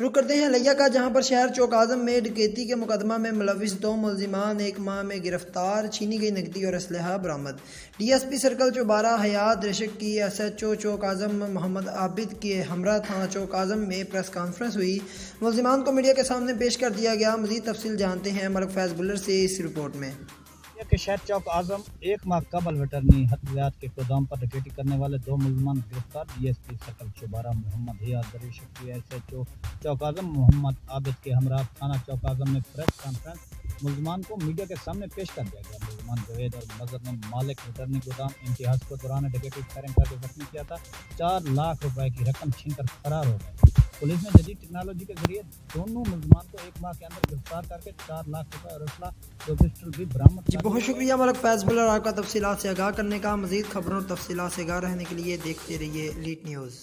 रुक करते हैं लिया का, जहां पर शहर चौक आजम में डकैती के मुकदमा में मुलविस 2 मुलजिमान 1 माह में गिरफ्तार, छीनी गई नकदी और असलहा बरामद। DSP सर्कल चौबारा हयात रशक की SHO चौक आजम मोहम्मद आबिद के हमरा थाना चौक आजम में प्रेस कॉन्फ्रेंस हुई। मुलजिमान को मीडिया के सामने पेश कर दिया गया। मजीद तफसील जानते हैं मलिक फैज़ बुल्लर से इस रिपोर्ट में। के शहर चौक आजम 1 माह कबल वेटरनी हथियात के गोदाम पर डकैती करने वाले 2 मुलजमान गिरफ्तार। DSP सर्कल चौबारा मोहम्मद हयात दरिशक की SHO चौक आजम मोहम्मद आबिद के हमरा थाना चौक आजम में प्रेस कॉन्फ्रेंस मुलजमान को मीडिया के सामने पेश कर दिया गया। मुलजमान जवेद और मजहर ने मालिक वेटरनी गोदाम इम्तियाज को दौरान डकैती फायरिंग करके जख्मी किया था। 4 लाख रुपए की रकम छीनकर फरार हो गए। पुलिस ने जदीद टेक्नोलॉजी के जरिए दोनों मुलजमान को 1 माह के अंदर गिरफ्तार करके 4 लाख रुपए और असला 2 पिस्टल भी बरामद। जी बहुत शुक्रिया मलिक फैज़ बुल्लर आपका तफसीलात से आगाह करने का। मजीद खबरों और तफसीलात से आगाह रहने के लिए देखते रहिए लीड न्यूज़।